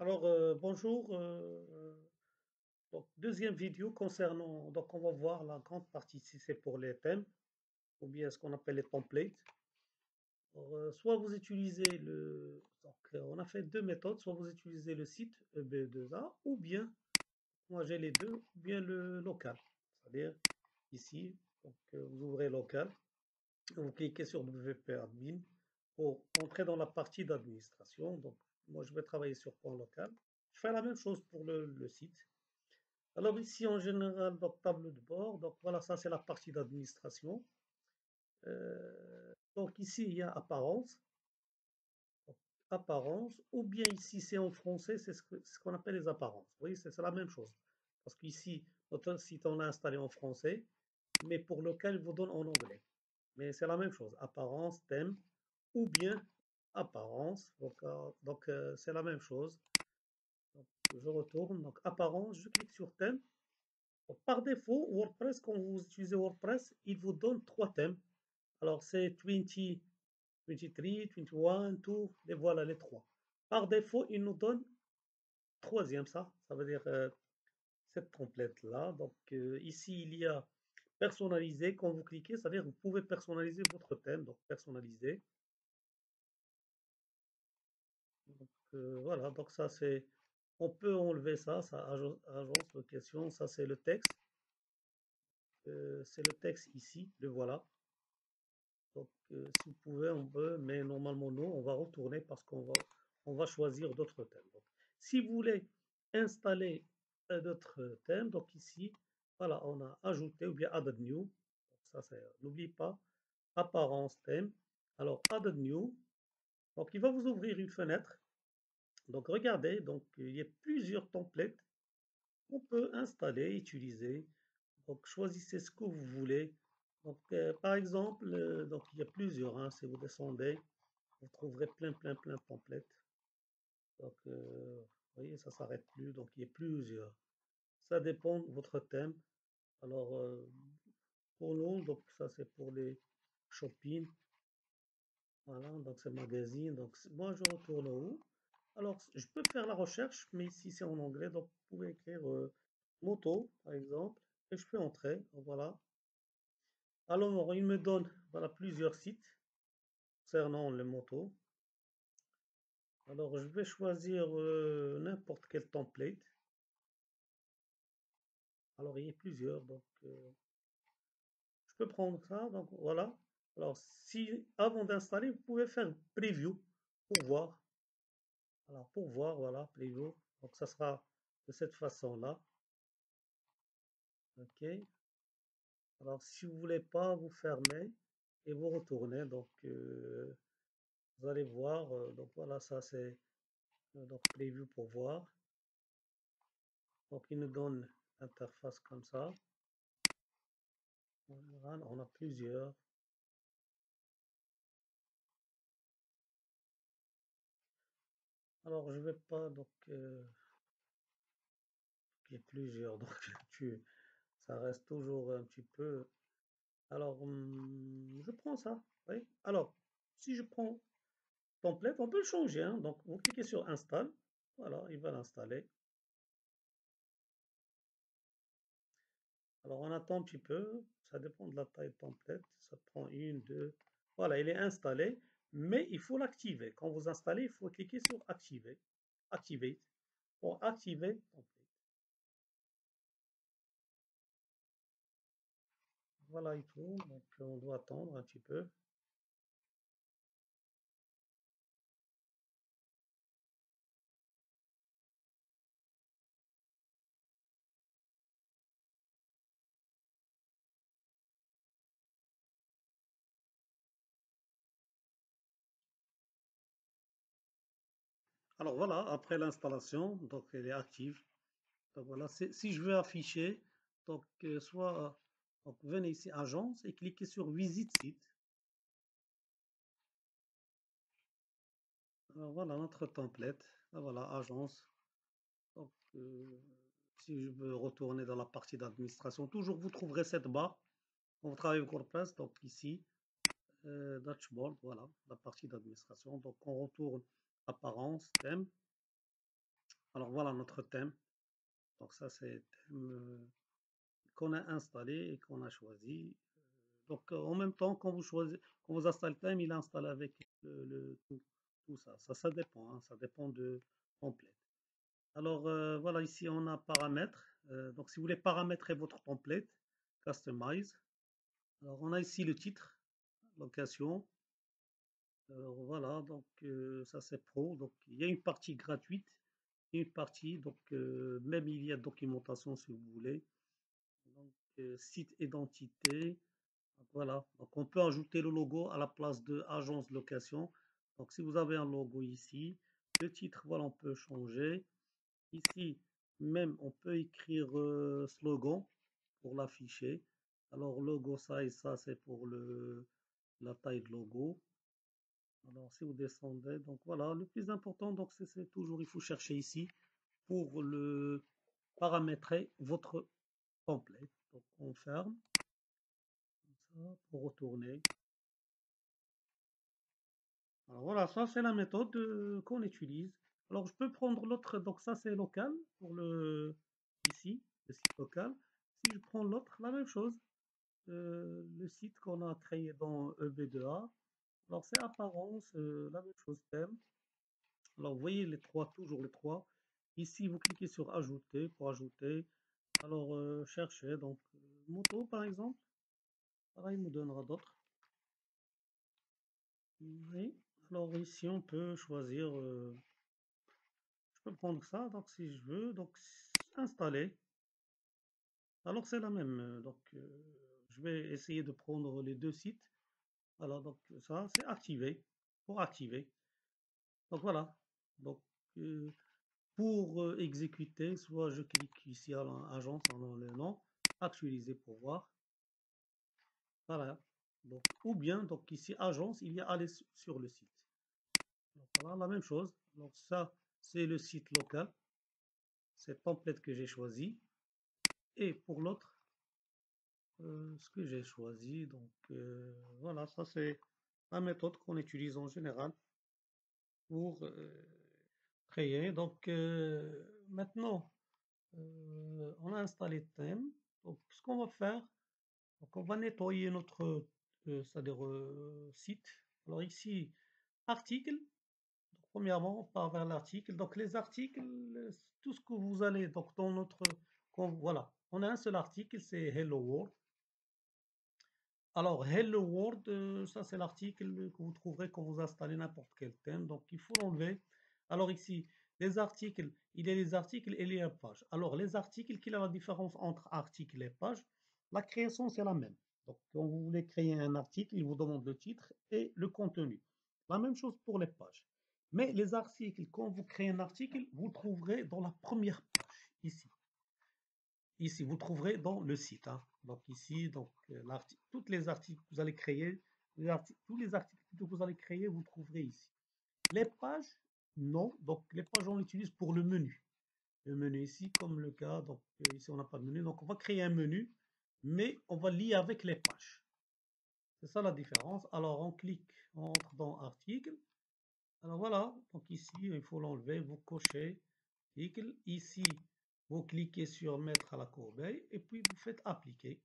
Alors, bonjour. Donc, deuxième vidéo concernant. Donc, on va voir la grande partie si c'est pour les thèmes ou bien ce qu'on appelle les templates. Alors, soit vous utilisez le. Donc, on a fait deux méthodes. Soit vous utilisez le site EB2A ou bien, moi j'ai les deux, ou bien le local. C'est-à-dire ici, donc, vous ouvrez local, vous cliquez sur WP Admin pour entrer dans la partie d'administration. Donc, moi je vais travailler sur point local. Je fais la même chose pour le site. Alors ici, en général, donc tableau de bord. Donc voilà, ça c'est la partie d'administration. Donc ici, il y a apparence, donc, apparence, ou bien ici, c'est en français, c'est ce qu'on appelle les apparences. Vous voyez, c'est la même chose. Parce qu'ici, notre site, on l'a installé en français, mais pour lequel il vous donne en anglais. Mais c'est la même chose, apparence, thème, ou bien apparence. Donc, c'est la même chose. Donc, je retourne, donc apparence, je clique sur thème. Par défaut, WordPress, quand vous utilisez WordPress, il vous donne trois thèmes. Alors, c'est 20, 23, 21, 2, et voilà les trois. Par défaut, il nous donne troisième, ça veut dire cette template-là. Donc, ici, il y a personnaliser. Quand vous cliquez, c'est-à-dire que vous pouvez personnaliser votre thème, donc personnaliser. Donc, voilà, donc ça, c'est. On peut enlever ça, agence de question, ça, c'est le texte. C'est le texte ici, le voilà. Donc, si vous pouvez, on peut, mais normalement, nous, on va retourner parce qu'on va choisir d'autres thèmes. Donc, si vous voulez installer d'autres thèmes, donc ici, voilà, on a ajouté ou bien add new. Donc, ça, c'est, n'oubliez pas, apparence thème. Alors, add new. Donc, il va vous ouvrir une fenêtre. Donc, regardez, donc, il y a plusieurs templates qu'on peut installer, utiliser. Donc, choisissez ce que vous voulez. Donc, par exemple, donc, il y a plusieurs, hein, si vous descendez, vous trouverez plein de templates. Donc, vous voyez, ça s'arrête plus. Donc, il y a plusieurs. Ça dépend de votre thème. Alors, pour nous, donc ça, c'est pour les shopping. Voilà, donc c'est magazine. Donc, moi, je retourne où? Alors, je peux faire la recherche, mais ici, c'est en anglais. Donc, vous pouvez écrire moto, par exemple, et je peux entrer. Voilà. Alors, il me donne voilà, plusieurs sites concernant les motos. Alors, je vais choisir n'importe quel template. Alors, il y a plusieurs, donc je peux prendre ça. Donc, voilà. Alors, si avant d'installer, vous pouvez faire preview pour voir. Alors, pour voir, voilà, preview. Donc, ça sera de cette façon-là. OK. Alors, si vous voulez pas, vous fermez et vous retournez. Donc, vous allez voir. Donc, voilà, ça c'est donc preview pour voir. Donc, il nous donne l'interface comme ça. Voilà, on a plusieurs. Alors, je vais pas, donc, il y a plusieurs, donc, ça reste toujours un petit peu. Alors, je prends ça, oui. Alors, si je prends template, on peut le changer, hein. Donc, vous cliquez sur Install. Voilà, il va l'installer. Alors, on attend un petit peu. Ça dépend de la taille template. Ça prend une, deux. Voilà, il est installé, mais il faut l'activer. Quand vous installez, il faut cliquer sur Activer. Activate. Pour activer template. Voilà, il tourne. Donc, on doit attendre un petit peu. Alors voilà, après l'installation, donc elle est active. Donc voilà, si je veux afficher, donc soit donc venez ici agence et cliquez sur visite site. Alors voilà notre template. Ah, voilà agence. Donc si je veux retourner dans la partie d'administration, toujours vous trouverez cette barre. On travaille avec WordPress, donc ici dashboard, voilà la partie d'administration. Donc on retourne apparence, thème. Alors voilà notre thème. Donc ça c'est thème qu'on a installé et qu'on a choisi. Donc en même temps, quand vous installez le thème, il est installé avec tout ça. Ça dépend, hein, ça dépend de template. Alors voilà, ici on a paramètres. Donc si vous voulez paramétrer votre template, customize. Alors on a ici le titre, location. Alors voilà, donc ça c'est pro. Donc il y a une partie gratuite et une partie, donc même il y a documentation si vous voulez. Donc site identité. Donc, voilà, donc on peut ajouter le logo à la place de agence de location. Donc si vous avez un logo ici, le titre, voilà, on peut changer. Ici, même on peut écrire slogan pour l'afficher. Alors logo size, ça c'est pour la taille de logo. Alors, si vous descendez, donc voilà, le plus important, donc c'est toujours, il faut chercher ici pour le paramétrer votre template. Donc, on ferme, comme ça, pour retourner. Alors voilà, ça c'est la méthode qu'on utilise. Alors, je peux prendre l'autre, donc ça c'est local pour ici, le site local. Si je prends l'autre, la même chose, le site qu'on a créé dans EB2A. Alors, c'est apparence, la même chose, thème. Alors, vous voyez les trois, toujours les trois. Ici, vous cliquez sur ajouter pour ajouter. Alors, cherchez donc moto par exemple. Voilà, il nous donnera d'autres. Oui. Alors ici, on peut choisir. Je peux prendre ça. Donc, si je veux, donc installer. Alors, c'est la même. Donc, je vais essayer de prendre les deux sites. Alors, donc ça, c'est activer. Pour activer. Donc voilà. Donc, euh, pour exécuter, soit je clique ici à l'agence en le nom, actualiser pour voir. Voilà. Donc, ou bien, donc ici, agence, il y a aller sur le site. Donc, voilà, la même chose. Donc, ça, c'est le site local. C'est template que j'ai choisi. Et pour l'autre, ce que j'ai choisi. Donc, voilà, ça, c'est la méthode qu'on utilise en général pour créer. Donc, maintenant, on a installé le thème. Donc, ce qu'on va faire, donc on va nettoyer notre c'est-à-dire site. Alors ici, article. Donc, premièrement, on part vers l'article. Donc les articles, tout ce que vous allez, donc dans voilà, on a un seul article, c'est Hello World. Alors Hello World, ça c'est l'article que vous trouverez quand vous installez n'importe quel thème. Donc il faut l'enlever. Alors ici, les articles, il y a les articles et les pages. Alors les articles, quelle est la différence entre article et page? La création, c'est la même. Donc quand vous voulez créer un article, il vous demande le titre et le contenu. La même chose pour les pages. Mais les articles, quand vous créez un article, vous le trouverez dans la première page, ici. Ici, vous trouverez dans le site, hein. Donc ici, donc toutes les articles que vous allez créer, tous les articles que vous allez créer, vous trouverez ici. Les pages, non. Donc les pages, on utilise pour le menu. Le menu ici, comme le cas, donc ici on n'a pas de menu. Donc on va créer un menu, mais on va lier avec les pages. C'est ça la différence. Alors on clique, on entre dans article. Alors voilà, donc ici, il faut l'enlever, vous cochez article. Ici, vous cliquez sur mettre à la corbeille et puis vous faites appliquer.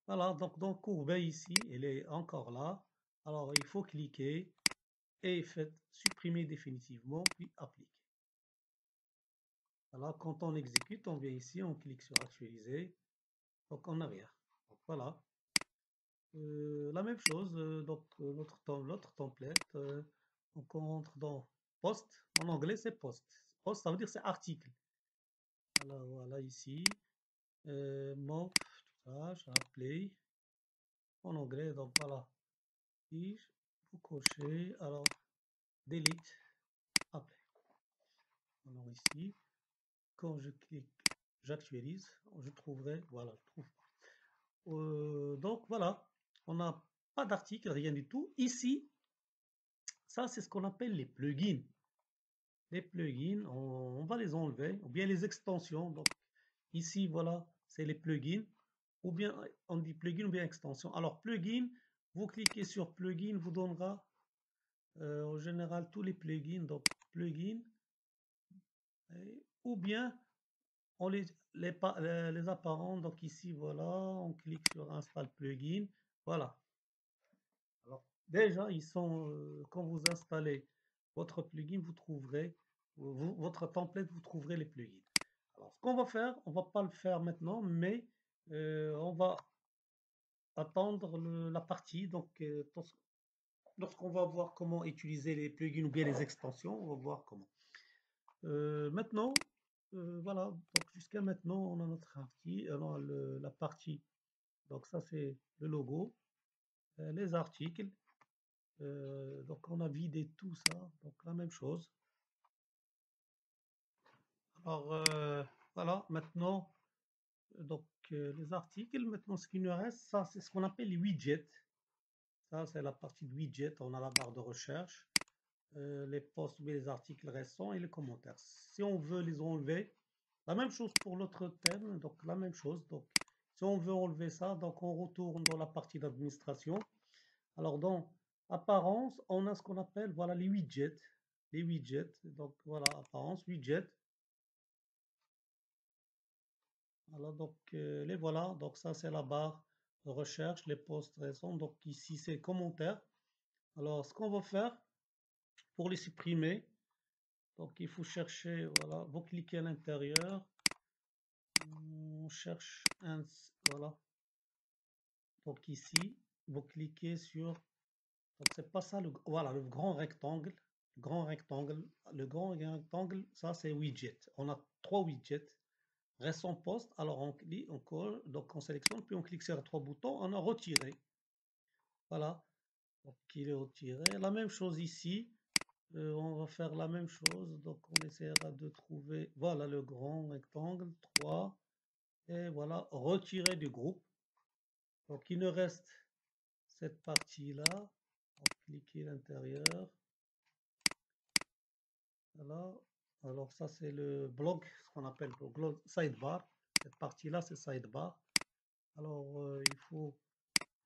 Voilà, donc dans corbeille ici, elle est encore là. Alors il faut cliquer et faites supprimer définitivement puis appliquer. Voilà, quand on exécute, on vient ici, on clique sur actualiser. Donc en arrière. Donc voilà. La même chose, donc l'autre template. Donc on rentre dans post. En anglais, c'est post. Post, ça veut dire c'est article. Alors voilà ici. Mob, tout ça, je play. En anglais, donc voilà. Et vous cochez. Alors, delete, apply. Alors ici, quand je clique, j'actualise, je trouverai, voilà, je trouve pas. Donc voilà, on n'a pas d'article, rien du tout. Ici, ça c'est ce qu'on appelle les plugins. Les plugins, on va les enlever, ou bien les extensions. Donc ici, voilà, c'est les plugins, ou bien on dit plugin ou bien extension. Alors plugin, vous cliquez sur plugin, vous donnera en général tous les plugins. Donc plugin, ou bien on les apparents. Donc ici, voilà, on clique sur Install Plugin. Voilà. Alors, déjà, ils sont, quand vous installez votre plugin, vous trouverez, votre template, vous trouverez les plugins. Alors, ce qu'on va faire, on va pas le faire maintenant, mais on va attendre la partie. Donc, lorsqu'on va voir comment utiliser les plugins ou bien les extensions, on va voir comment. Maintenant, voilà, donc jusqu'à maintenant, on a notre partie, alors la partie, donc ça c'est le logo, les articles, donc on a vidé tout ça, donc la même chose. Alors voilà, maintenant, donc les articles, maintenant ce qui nous reste, ça c'est ce qu'on appelle les widgets. Ça c'est la partie de widget, on a la barre de recherche, les posts, mais les articles récents et les commentaires. Si on veut les enlever, la même chose pour l'autre thème, donc la même chose. Donc, si on veut enlever ça, donc on retourne dans la partie d'administration. Alors, dans apparence, on a ce qu'on appelle, voilà, les widgets. Les widgets, donc voilà, apparence, widget. Alors, donc, les voilà. Donc, ça, c'est la barre de recherche, les posts récents. Donc, ici, c'est commentaires. Alors, ce qu'on va faire pour les supprimer, donc il faut chercher, voilà, vous cliquez à l'intérieur, on cherche un, voilà, donc ici, vous cliquez sur, donc c'est pas ça, voilà, le grand rectangle, ça c'est widget. On a trois widgets, récent post, alors on clique, on colle, donc on sélectionne, puis on clique sur les trois boutons, on a retiré, voilà, donc il est retiré. La même chose ici, on va faire la même chose, donc on essaiera de trouver, voilà le grand rectangle, 3, et voilà, retirer du groupe. Donc il nous reste cette partie-là, donc cliquez à l'intérieur, voilà, alors ça c'est le blog, ce qu'on appelle le blog sidebar, cette partie-là c'est sidebar, alors il faut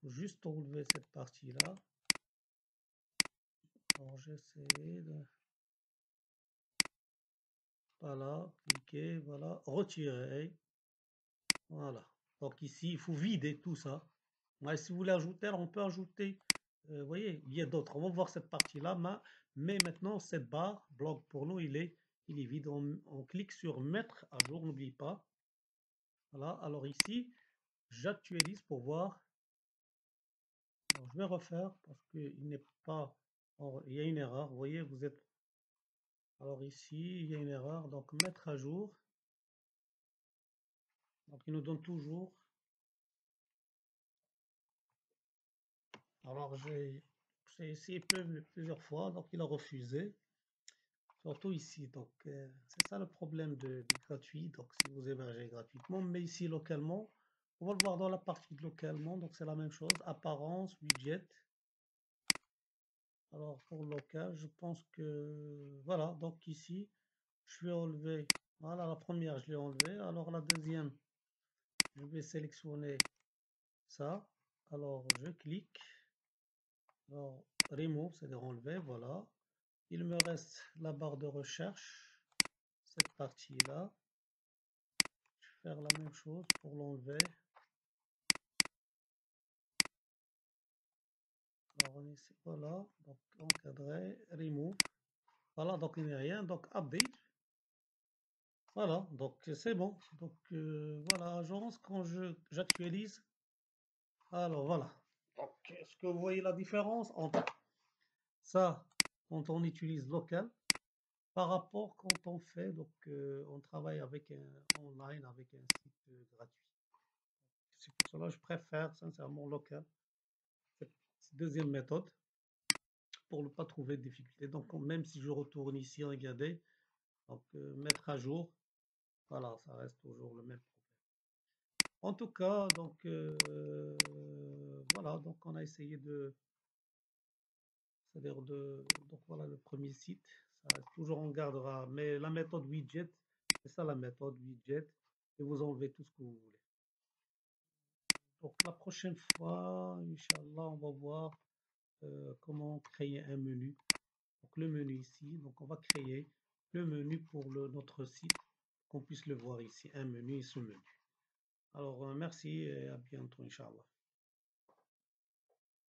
juste enlever cette partie-là, alors j'essaie de, voilà, cliquez, voilà, retirer. Voilà. Donc ici, il faut vider tout ça. Ouais, si vous voulez ajouter, alors on peut ajouter, vous voyez, il y a d'autres. On va voir cette partie-là, mais maintenant, cette barre, bloc pour nous, il est vide. On clique sur mettre à jour, n'oublie pas. Voilà. Alors ici, j'actualise pour voir. Alors, je vais refaire parce qu'il n'est pas. Alors, il y a une erreur. Vous voyez, vous êtes. Alors ici, il y a une erreur. Donc mettre à jour. Donc il nous donne toujours. Alors j'ai essayé plusieurs fois, donc il a refusé, surtout ici. Donc c'est ça le problème du gratuit. Donc si vous hébergez gratuitement, mais ici localement, on va le voir dans la partie de localement. Donc c'est la même chose, apparence, widget. Alors pour local, je pense que voilà. Donc ici, je vais enlever. Voilà, la première, je l'ai enlevée. Alors la deuxième, je vais sélectionner ça. Alors je clique. Alors remove, c'est-à-dire enlever. Voilà. Il me reste la barre de recherche, cette partie-là. Je vais faire la même chose pour l'enlever. Alors on essaie, voilà, donc encadrer, remove. Voilà, donc il n'y a rien, donc update. Voilà, donc c'est bon. Donc voilà, agence, quand j'actualise, alors voilà. Donc est-ce que vous voyez la différence entre ça quand on utilise local par rapport quand on fait, donc on travaille avec un online, avec un site gratuit. C'est pour cela que je préfère sincèrement local, cette deuxième méthode, pour ne pas trouver de difficulté. Donc même si je retourne ici, regardez, donc mettre à jour, voilà, ça reste toujours le même problème. En tout cas, donc voilà, donc on a essayé de, c'est-à-dire donc voilà le premier site, ça reste toujours on gardera, mais la méthode widget, c'est ça la méthode widget, et vous enlevez tout ce que vous voulez. Donc la prochaine fois, Inch'Allah, on va voir comment créer un menu. Donc le menu ici, donc on va créer. le menu pour notre site, qu'on puisse le voir ici, un menu et ce menu. Alors, merci et à bientôt, Inch'Allah.